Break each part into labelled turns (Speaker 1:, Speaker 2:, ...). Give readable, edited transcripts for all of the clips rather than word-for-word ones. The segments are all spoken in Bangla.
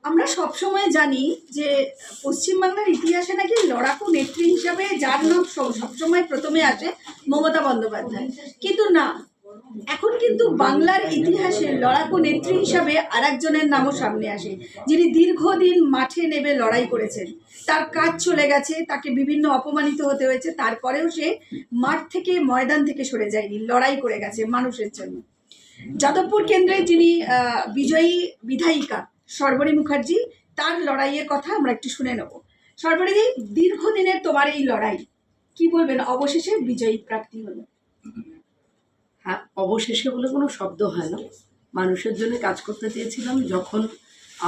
Speaker 1: আমরা সবসময় জানি যে পশ্চিমবাংলার ইতিহাসে নাকি লড়াকু নেত্রী হিসাবে যার নাম সবসময় প্রথমে আসে মমতা বন্দ্যোপাধ্যায়, কিন্তু না, এখন কিন্তু বাংলার ইতিহাসে লড়াকু নেত্রী হিসাবে আরেকজনের নামও সামনে আসে, যিনি দীর্ঘদিন মাঠে নেমে লড়াই করেছেন। তার কাজ চলে গেছে, তাকে বিভিন্ন অপমানিত হতে হয়েছে, তারপরেও সে মাঠ থেকে ময়দান থেকে সরে যায়নি, লড়াই করে গেছে মানুষের জন্য। যাদবপুর কেন্দ্রে যিনি বিজয়ী বিধায়িকা সর্বরী মুখার্জি, তার লড়াইয়ের কথা আমরা একটু শুনে নেব। সর্বরী, দীর্ঘদিনের তোমার এই লড়াই, কি বলবেন? অবশেষে বিজয়ী প্রাপ্তি হলো।
Speaker 2: হ্যাঁ, অবশেষে বলে কোনো শব্দ হয় না। মানুষের জন্য কাজ করতে চেয়েছিলাম। যখন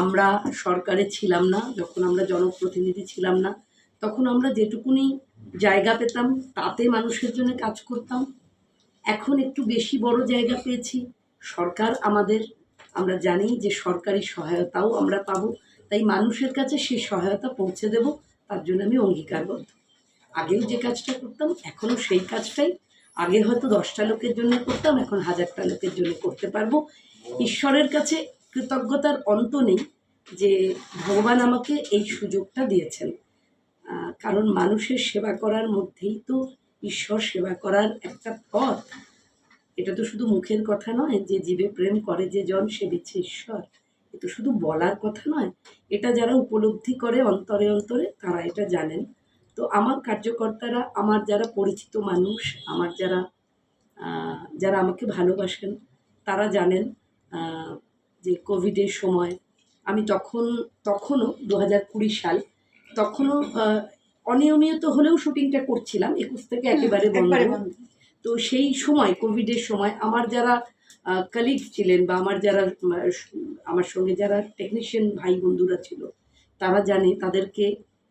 Speaker 2: আমরা সরকারে ছিলাম না, যখন আমরা জনপ্রতিনিধি ছিলাম না, তখন আমরা যেটুকুনি জায়গা পেতাম তাতে মানুষের জন্য কাজ করতাম। এখন একটু বেশি বড় জায়গা পেয়েছি, সরকার আমাদের, আমরা জানি যে সরকারি সহায়তাও আমরা পাবো, তাই মানুষের কাছে সেই সহায়তা পৌঁছে দেব, তার জন্য আমি অঙ্গীকারবদ্ধ। আগেও যে কাজটা করতাম এখনও সেই কাজটাই। আগে হয়তো 10টা লোকের জন্য করতাম, এখন 1000টা লোকের জন্য করতে পারবো। ঈশ্বরের কাছে কৃতজ্ঞতার অন্ত নেই যে ভগবান আমাকে এই সুযোগটা দিয়েছেন, কারণ মানুষের সেবা করার মধ্যেই তো ঈশ্বর সেবা করার একটা পথ। এটা তো শুধু মুখের কথা নয় যে জীবে প্রেম করে যে জন সে বিচ্ছে ঈশ্বর, এ তো শুধু বলার কথা নয়, এটা যারা উপলব্ধি করে অন্তরে অন্তরে তারা এটা জানেন। তো আমার কার্যকর্তারা, আমার যারা পরিচিত মানুষ, আমার যারা যারা আমাকে ভালোবাসেন, তারা জানেন যে কোভিডের সময় আমি তখনও 2020 সাল, তখনও অনিয়মিত হলেও শুটিংটা করছিলাম, 21 থেকে একেবারে বন্ধ। তো সেই সময় কোভিডের সময় আমার যারা কলিগস ছিলেন বা আমার সঙ্গে যারা টেকনিশিয়ান ভাই বন্ধুরা ছিল, তারা জানে, তাদেরকে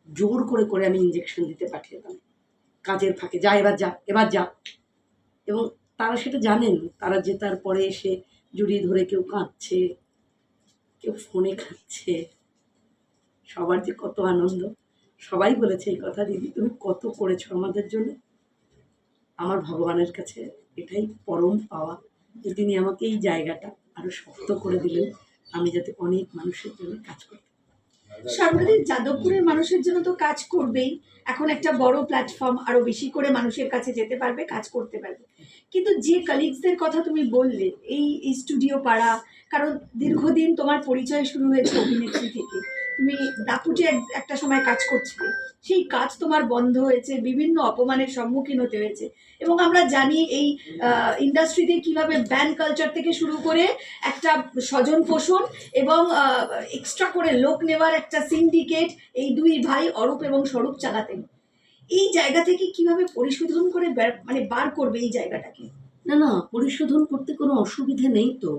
Speaker 2: জোর করে করে আমি ইঞ্জেকশন দিতে পাঠিয়েতাম কাজের ফাঁকে, যা এবার যা। এবং তারা সেটা জানেন, তারা যে তারপরে এসে জড়িয়ে ধরে কেউ কাঁদছে, কেউ ফোনে খাচ্ছে, সবার যে কত আনন্দ। সবাই বলেছে এই কথা, দিদি তুমি কত করেছো আমাদের জন্য। আমার ভগবানের কাছে এটাই পরম পাওয়া যে তিনি আমাকে এই জায়গাটা আরো শক্ত করে দিলেন, আমি যাতে অনেক মানুষের জন্য কাজ করতে।
Speaker 1: সর্বদাই যাদবপুরের মানুষের জন্য তো কাজ করবেই, এখন একটা বড় প্ল্যাটফর্ম, আরো বেশি করে মানুষের কাছে যেতে পারবে, কাজ করতে পারবে। কিন্তু যে কলিগসদের কথা তুমি বললে, এই স্টুডিও পাড়া, কারণ দীর্ঘদিন তোমার পরিচয় শুরু হয়েছে অভিনেত্রী থেকে, তুমি দাপুটে একটা সময় কাজ করছিলে, সেই কাজ তোমার বন্ধ হয়েছে, বিভিন্ন অপমানের সম্মুখীন হতে হয়েছে। এবং আমরা জানি এই ইন্ডাস্ট্রিতে কিভাবে ব্যান কালচার থেকে শুরু করে একটা স্বজন পোষণ এবং এক্সট্রা করে লোক নেওয়ার একটা সিন্ডিকেট এই দুই ভাই অরূপ এবং স্বরূপ চালাতেন। এই জায়গা থেকে কিভাবে পরিশোধন করে মানে বার করবে এই জায়গাটাকে?
Speaker 2: না না, পরিশোধন করতে কোনো অসুবিধে নেই তো,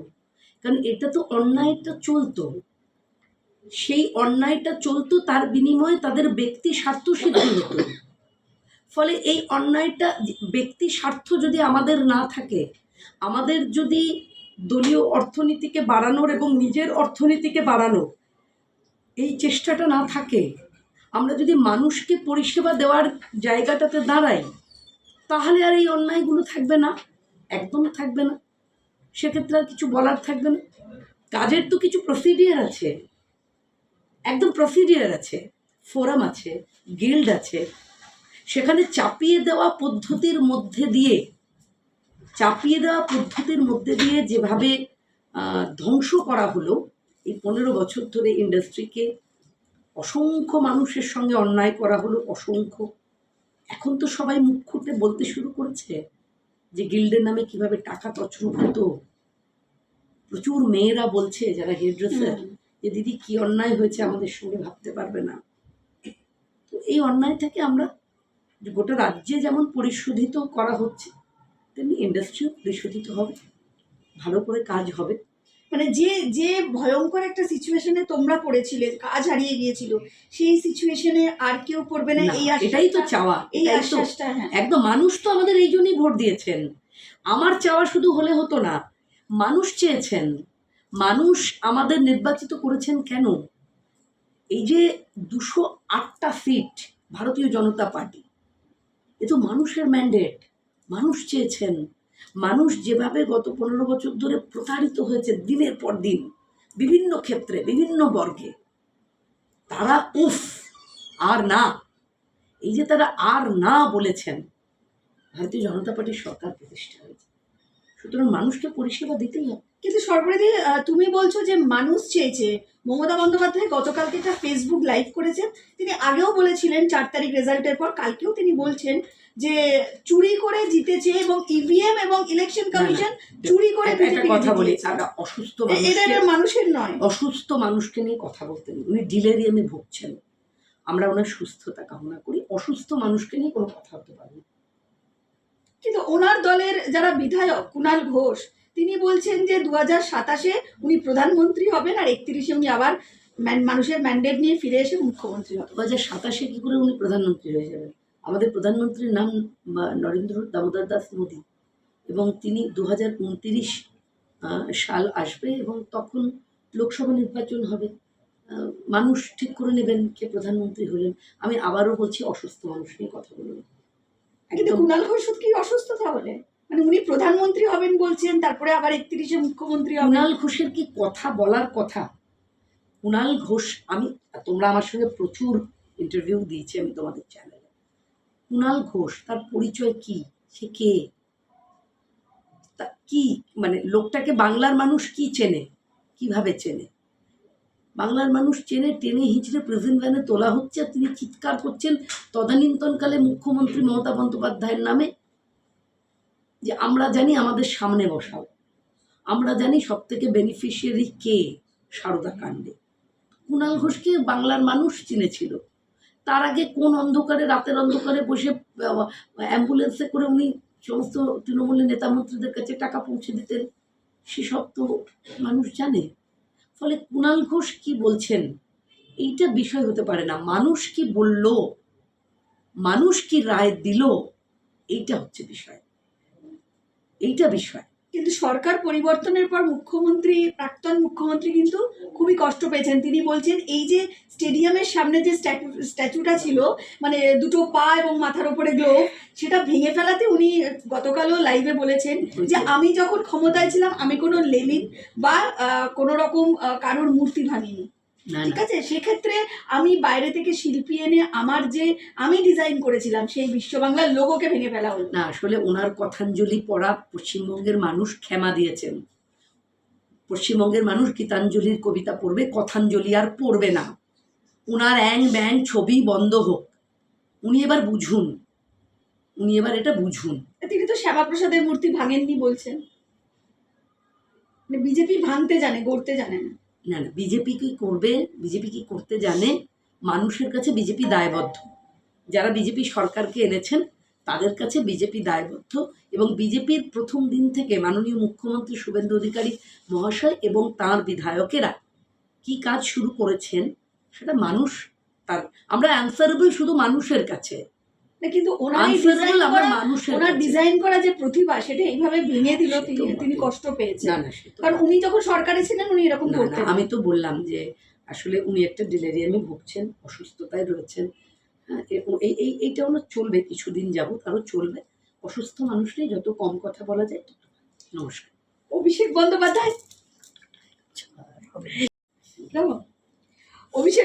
Speaker 2: কারণ এটা তো অন্যায়টা চলতো, সেই অন্যায়টা চলতো, তার বিনিময়ে তাদের ব্যক্তি স্বার্থ সিদ্ধি হতো। ফলে এই অন্যায়টা, ব্যক্তি স্বার্থ যদি আমাদের না থাকে, আমাদের যদি দলীয় অর্থনীতিকে বাড়ানোর এবং নিজের অর্থনীতিকে বাড়ানোর এই চেষ্টাটা না থাকে, আমরা যদি মানুষকে পরিষেবা দেওয়ার জায়গাটাতে দাঁড়াই, তাহলে আর এই অন্যায়গুলো থাকবে না, একদম থাকবে না। সেক্ষেত্রে আর কিছু বলার থাকবে না। কাজের তো কিছু প্রসিডিওর আছে, একদম প্রসিডিওর আছে, ফোরাম আছে, গিল্ড আছে, সেখানে চাপিয়ে দেওয়া পদ্ধতির মধ্যে দিয়ে যেভাবে ধ্বংস করা হলো এই 15 বছর ধরে ইন্ডাস্ট্রিকে, অসংখ্য মানুষের সঙ্গে অন্যায় করা হলো, অসংখ্য। এখন তো সবাই মুখ খুঁটে বলতে শুরু করেছে যে গিল্ডের নামে কিভাবে টাকা তছরূপ হতো। প্রচুর মেয়েরা বলছে, যারা হেয়ারড্রেসার, যে দিদি কি অন্যায় হয়েছে আমাদের সঙ্গে ভাবতে পারবে না। তো এই অন্যায় থেকে আমরা গোটা রাজ্যে যেমন পরিশোধিত করা হচ্ছে, তেমনি ইন্ডাস্ট্রিও পরিশোধিত হবে, ভালো করে কাজ হবে।
Speaker 1: মানে যে যে ভয়ঙ্কর একটা সিচুয়েশনে তোমরা পড়েছিলে, কাজ হারিয়ে গিয়েছিল, সেই সিচুয়েশনে আর কেউ পড়বে না, এই
Speaker 2: এটাই তো চাওয়া,
Speaker 1: এই আশ্বাসটা। হ্যাঁ,
Speaker 2: একদম। মানুষ তো আমাদের এই জন্যই ভোট দিয়েছেন। আমার চাওয়া শুধু হলে হতো না, মানুষ চেয়েছেন, মানুষ আমাদের নির্বাচিত করেছেন। কেন? এই যে 208টা সিট ভারতীয় জনতা পার্টি, এ তো মানুষের ম্যান্ডেট, মানুষ চেয়েছেন। মানুষ যেভাবে গত 15 বছর ধরে প্রতারিত হয়েছে দিনের পর দিন, বিভিন্ন ক্ষেত্রে বিভিন্ন বর্গে, তারা উফ আর না, এই যে তারা আর না বলেছেন, ভারতীয় জনতা পার্টির সরকার প্রতিষ্ঠা হয়েছে। সুতরাং মানুষকে পরিষেবা দিতেই হবে।
Speaker 1: কিন্তু সর্বরিদি তুমি বলছো যে মানুষ চেয়েছে। মমতা বন্দ্যোপাধ্যায় গতকালকে একটা ফেসবুক লাইভ করেছেন। তিনি আগেও বলেছিলেন 4 তারিখ রেজাল্টের পর, কালকেও তিনি বলছেন যে চুরি করে জিতেছে এবং ইভিএম এবং ইলেকশন কমিশন চুরি করে
Speaker 2: একটা কথা বলি, অসুস্থ
Speaker 1: এটা মানুষের নয়,
Speaker 2: অসুস্থ মানুষকে নিয়ে কথা বলতে নেই। উনি ডিলেরিয়ামে ভুগছেন, আমরা ওনার সুস্থতা কামনা করি। অসুস্থ মানুষকে নিয়ে কোনো কথা হতে পারে না।
Speaker 1: কিন্তু ওনার দলের যারা বিধায়ক কুণাল ঘোষ, তিনি বলছেন যে 2027-এ উনি প্রধানমন্ত্রী হবেন আর 31-এ উনি আবার মানুষের ম্যান্ডেট নিয়ে ফিরে এসে মুখ্যমন্ত্রী হবেন।
Speaker 2: 2027-এ কি করে উনি প্রধানমন্ত্রী হয়ে যাবেন? আমাদের প্রধানমন্ত্রীর নাম নরেন্দ্র দামোদর দাস মোদী, এবং তিনি 2029 সাল আসবে এবং তখন লোকসভা নির্বাচন হবে। মানুষ ঠিক করে নেবেন কে প্রধানমন্ত্রী হলেন। আমি আবারও বলছি, অসুস্থ মানুষ নিয়ে কথা বলুন।
Speaker 1: কিন্তু কুণাল ঘোষ কি অসুস্থ তাহলে? মানে উনি প্রধানমন্ত্রী হবেন বলছেন, তারপরে আবার 31-এ মুখ্যমন্ত্রী হবেন।
Speaker 2: কুণাল ঘোষের কি কথা বলার কথা? কুণাল ঘোষ, তোমরা আমার সঙ্গে প্রচুর ইন্টারভিউ দিয়েছি আমি তোমাদের চ্যানেলে। কুণাল ঘোষ, তার পরিচয় কি? সে কে? তা কি মানে লোকটাকে বাংলার মানুষ কি চেনে, কিভাবে চেনে? বাংলার মানুষ চেনে, টেনে হিঁচড়ে প্রেজেন্ট ভ্যানে তোলা হচ্ছে, আর তিনি চিৎকার করছেন তদানীন্তনকালে মুখ্যমন্ত্রী মমতা বন্দ্যোপাধ্যায়ের নামে যে আমরা জানি আমাদের সামনে বসাও, আমরা জানি সব থেকে বেনিফিশিয়ারি কে সারদা কাণ্ডে। কুণাল ঘোষকে বাংলার মানুষ চিনেছিল। তার আগে কোন অন্ধকারে, রাতের অন্ধকারে বসে অ্যাম্বুলেন্সে করে উনি সমস্ত তৃণমূলের নেতা মন্ত্রীদের কাছে টাকা পৌঁছে দিতেন, সেসব তো মানুষ জানে। ফলে কুণাল ঘোষ কি বলছেন এইটা বিষয় হতে পারে না। মানুষ কি বলল, মানুষ কি রায় দিল, এইটা হচ্ছে বিষয়, এইটা বিষয়।
Speaker 1: কিন্তু সরকার পরিবর্তনের পর প্রাক্তন মুখ্যমন্ত্রী কিন্তু খুবই কষ্ট পেয়েছেন। তিনি বলছেন এই যে স্টেডিয়ামের সামনে যে স্ট্যাচুটা ছিল, মানে দুটো পা এবং মাথার উপরে গ্লোভ, সেটা ভেঙে ফেলাতে উনি গতকালও লাইভে বলেছেন যে আমি যখন ক্ষমতায় ছিলাম আমি কোনো লেনিন বা কোনো রকম কারোর মূর্তি ভাঙিনি। ঠিক আছে, সেক্ষেত্রে আমি বাইরে থেকে শিল্পী এনে আমি ডিজাইন করেছিলাম সেই বিশ্ব বাংলার লোগোকে ভেঙে ফেলা হলো
Speaker 2: না। আসলে ওনার কথাঞ্জলি পড়া পশ্চিমবঙ্গের মানুষ ক্ষমা দিয়েছেন। পশ্চিমবঙ্গের মানুষ গীতাঞ্জলির কবিতা পড়বে, কথাঞ্জলি আর পড়বে না। ওনার অ্যাং ব্যাং ছবি বন্ধ হোক, উনি এবার বুঝুন, উনি এবার এটা বুঝুন।
Speaker 1: তিনি তো শ্যামাপ্রসাদের মূর্তি ভাঙেননি বলছেন। বিজেপি ভাঙতে জানে, গড়তে জানে না।
Speaker 2: না না, বিজেপি কি করবে, বিজেপি কি করতে জানে? মানুষের কাছে বিজেপি দায়বদ্ধ। যারা বিজেপি সরকারকে এনেছেন তাদের কাছে বিজেপি দায়বদ্ধ, এবং বিজেপির প্রথম দিন থেকে মাননীয় মুখ্যমন্ত্রী শুভেন্দু অধিকারী মহাশয় এবং তাঁর বিধায়কেরা কি কাজ শুরু করেছেন সেটা মানুষ, আমরা অ্যান্সারেবল শুধু মানুষের কাছে।
Speaker 1: কিন্তু ওনার ডিজাইন করা যে প্রতিভা, সেটা এইভাবে ভেঙে দিল, তিনি কষ্ট পেয়েছেন।
Speaker 2: না না,
Speaker 1: কারণ উনি যখন সরকারে ছিলেন উনি এরকম করতেন।
Speaker 2: আমি তো বললাম যে আসলে উনি একটা ডিলেরিয়ামে ভুগছেন, অসুস্থতায় রয়েছেন। হ্যাঁ, এইটা ওনার চলবে কিছুদিন যাবত, আরও চলবে। অসুস্থ মানুষ নিয়ে যত কম কথা বলা যায় তত। নমস্কার।
Speaker 1: অভিষেক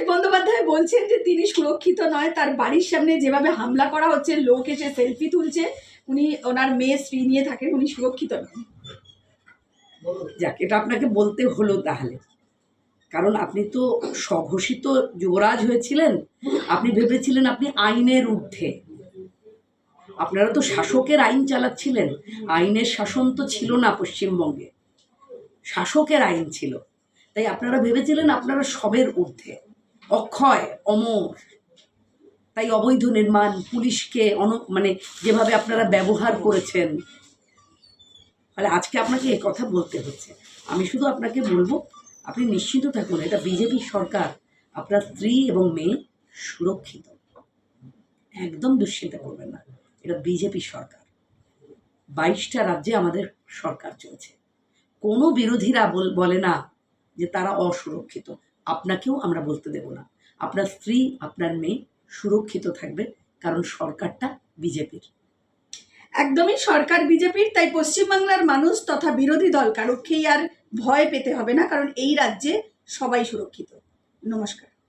Speaker 1: বন্দ্যোপাধ্যায় বলছেন যে তিনি সুরক্ষিত নয়। তার বাড়ির সামনে যেভাবে হামলা করা হচ্ছে, লোক এসে সেলফি তুলছে, ওনার মেয়ে স্ত্রী নিয়ে থাকেন, উনি সুরক্ষিত নন।
Speaker 2: যাক, এটা আপনাকে বলতে হলো তাহলে, কারণ আপনি তো স্বঘোষিত যুবরাজ হয়েছিলেন। আপনি ভেবেছিলেন আপনি আইনের ঊর্ধ্বে। আপনারা তো শাসকের আইন চালাচ্ছিলেন, আইনের শাসন তো ছিল না পশ্চিমবঙ্গে, শাসকের আইন ছিল। তাই আপনারা ভেবেছিলেন আপনারা সবের ঊর্ধ্বে, অক্ষয় অমর। তাই অবৈধ নির্মাণ, পুলিশকে যেভাবে আপনারা ব্যবহার করেছেন, তাহলে আজকে আপনাকে এই কথা বলতে হচ্ছে। আমি শুধু আপনাকে বলবো, আপনি নিশ্চিন্ত থাকুন, এটা বিজেপি সরকার, আপনার স্ত্রী এবং মেয়ে সুরক্ষিত, একদম দুশ্চিন্তা করবেন না। এটা বিজেপি সরকার, 22টা রাজ্যে আমাদের সরকার চলছে। কোনো বিরোধীরা বলে না যে তারা অসুরক্ষিত। আপনাকেও আমরা বলতে দেব না। আপনার স্ত্রী, আপনার মেয়ে সুরক্ষিত থাকবে, কারণ সরকারটা বিজেপির।
Speaker 1: একদমই সরকার বিজেপির, তাই পশ্চিমবাংলার মানুষ তথা বিরোধী দল কারোকেই আর ভয় পেতে হবে না, কারণ এই রাজ্যে সবাই সুরক্ষিত। নমস্কার।